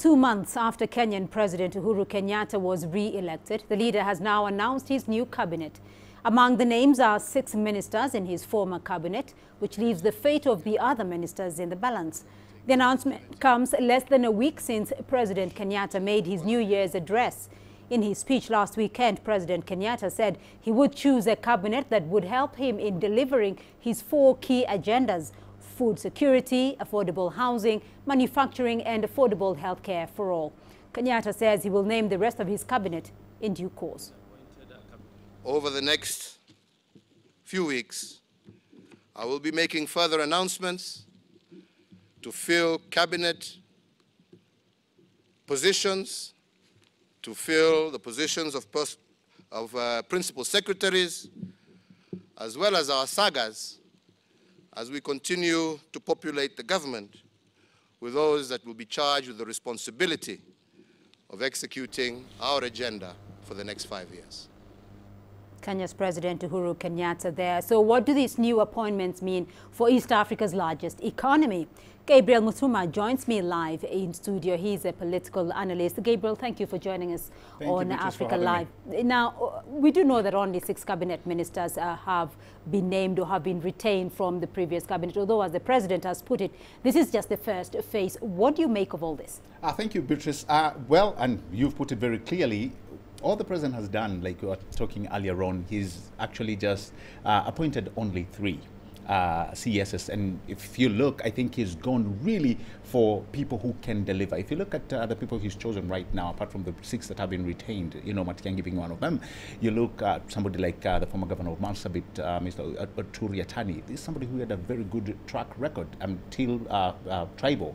2 months after Kenyan President Uhuru Kenyatta was re-elected, the leader has now announced his new cabinet. Among the names are 6 ministers in his former cabinet, which leaves the fate of the other ministers in the balance. The announcement comes less than a week since President Kenyatta made his New Year's address. In his speech last weekend, President Kenyatta said he would choose a cabinet that would help him in delivering his 4 key agendas: food security, affordable housing, manufacturing and affordable health care for all. Kenyatta says he will name the rest of his cabinet in due course. Over the next few weeks, I will be making further announcements to fill cabinet positions, to fill the positions of principal secretaries, as well as our sagas, as we continue to populate the government with those that will be charged with the responsibility of executing our agenda for the next 5 years. Kenya's President Uhuru Kenyatta there. So what do these new appointments mean for East Africa's largest economy? Gabriel Mutuma joins me live in studio. He's a political analyst. Gabriel, thank you for joining us on Africa Live. Now, we do know that only 6 cabinet ministers have been named or have been retained from the previous cabinet, although, as the president has put it, this is just the first phase. What do you make of all this? Thank you, Beatrice. Well, and you've put it very clearly. All the president has done, like you were talking earlier on, he's actually just appointed only 3 CSs. And if you look, I think he's gone really for people who can deliver. If you look at the people he's chosen right now, apart from the 6 that have been retained, you know, Matiang'i being one of them, you look at somebody like the former governor of Marsabit, Mr. Uhuru Kenyatta. This is somebody who had a very good track record until tribal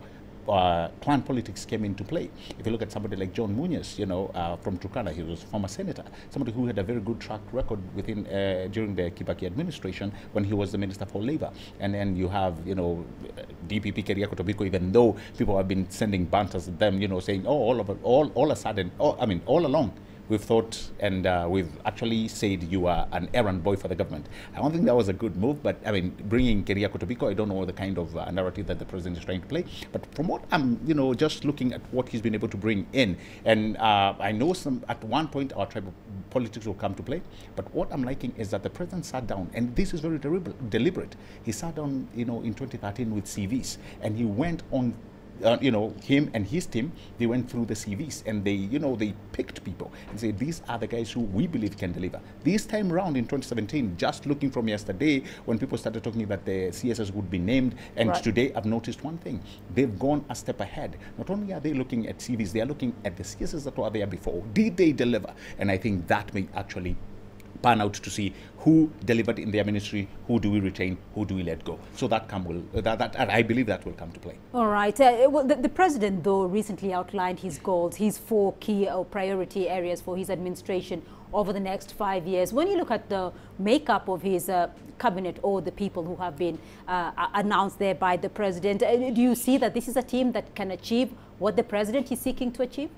clan politics came into play. If you look at somebody like John Munyes, you know, from Turkana, he was a former senator, somebody who had a very good track record within during the Kibaki administration when he was the Minister for Labor. And then you have, you know, DPP Keriako Tobiko, even though people have been sending banters at them, you know, saying, oh, all a sudden, all along, we've thought and we've actually said you are an errand boy for the government. I don't think that was a good move, but I mean, bringing Keriako Tobiko, I don't know the kind of narrative that the president is trying to play. But from what I'm, you know, just looking at what he's been able to bring in, and I know at one point our tribal politics will come to play, but what I'm liking is that the president sat down, and this is very deliberate. He sat down, you know, in 2013 with CVs, and he went on. You know, him and his team, they went through the CVs and they, you know, they picked people and said, these are the guys who we believe can deliver. This time around in 2017, just looking from yesterday, when people started talking that the CSS would be named, and today I've noticed one thing. They've gone a step ahead. Not only are they looking at CVs, they are looking at the CSS that were there before. Did they deliver? And I think that may actually pan out to see who delivered in their ministry, who do we retain, who do we let go. So that I believe that will come to play. All right. Well, the president, though, recently outlined his goals, his 4 key priority areas for his administration over the next 5 years. When you look at the makeup of his cabinet or the people who have been announced there by the president, do you see that this is a team that can achieve what the president is seeking to achieve?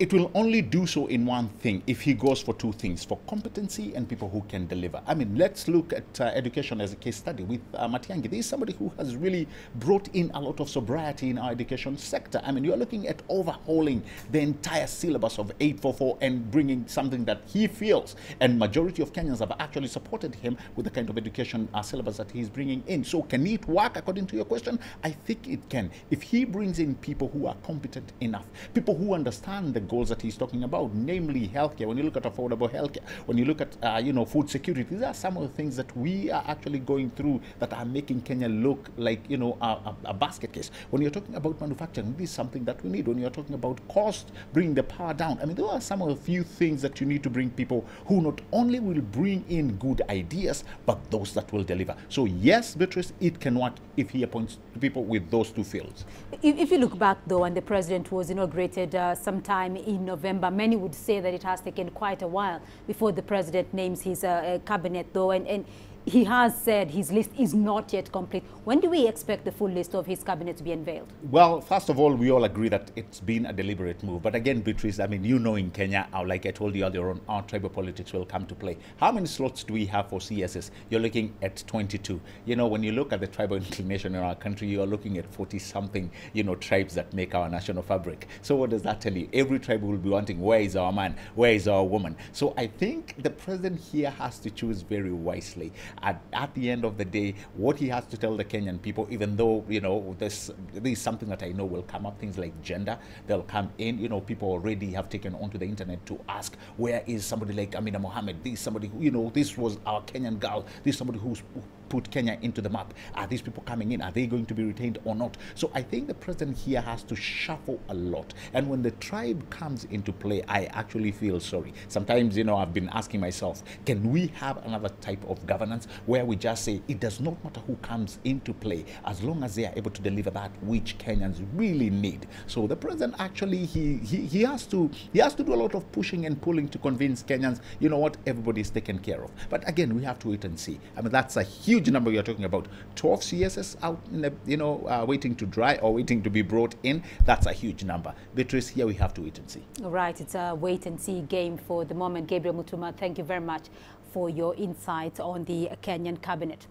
It will only do so in one thing, if he goes for 2 things, for competency and people who can deliver. I mean, let's look at education as a case study with Matiang'i. This is somebody who has really brought in a lot of sobriety in our education sector. I mean, you're looking at overhauling the entire syllabus of 844 and bringing something that he feels, and majority of Kenyans have actually supported him with the kind of education syllabus that he's bringing in. So can it work according to your question? I think it can. If he brings in people who are competent enough, people who understand the goals that he's talking about, namely healthcare. When you look at affordable healthcare, when you look at you know, food security, these are some of the things that we are actually going through that are making Kenya look like, you know, a basket case. When you're talking about manufacturing, this is something that we need. When you're talking about cost, bringing the power down, I mean, there are some of the few things that you need to bring people who not only will bring in good ideas, but those that will deliver. So yes, Beatrice, it can work if he appoints people with those 2 fields. If you look back, though, and the president was inaugurated sometime in November, many would say that it has taken quite a while before the president names his cabinet, though. And he has said his list is not yet complete. When do we expect the full list of his cabinet to be unveiled? Well, first of all, we all agree that it's been a deliberate move. But again, Beatrice, I mean, you know, in Kenya, like I told you earlier on, our tribal politics will come to play. How many slots do we have for CSS? You're looking at 22. You know, when you look at the tribal inclination in our country, you're looking at 40-something, you know, tribes that make our national fabric. So what does that tell you? Every tribe will be wanting, where is our man? Where is our woman? So I think the president here has to choose very wisely. At the end of the day, what he has to tell the Kenyan people, even though, you know, this is something that I know will come up, things like gender, they'll come in. You know, people already have taken onto the internet to ask, where is somebody like Amina Mohammed? This is somebody who, you know, this was our Kenyan girl. This is somebody who's put Kenya into the map. Are these people coming in? Are they going to be retained or not? So I think the president here has to shuffle a lot. And when the tribe comes into play, I actually feel sorry. Sometimes, you know, I've been asking myself, can we have another type of governance where we just say it does not matter who comes into play as long as they are able to deliver that which Kenyans really need? So the president actually, he has to do a lot of pushing and pulling to convince Kenyans, you know what, everybody is taken care of. But again, we have to wait and see. I mean, that's a huge number you're talking about. 12 CSS out in the, you know, waiting to dry or waiting to be brought in. That's a huge number. Beatrice, here we have to wait and see. All right, it's a wait and see game for the moment. Gabriel Mutuma, thank you very much for your insights on the Kenyan cabinet.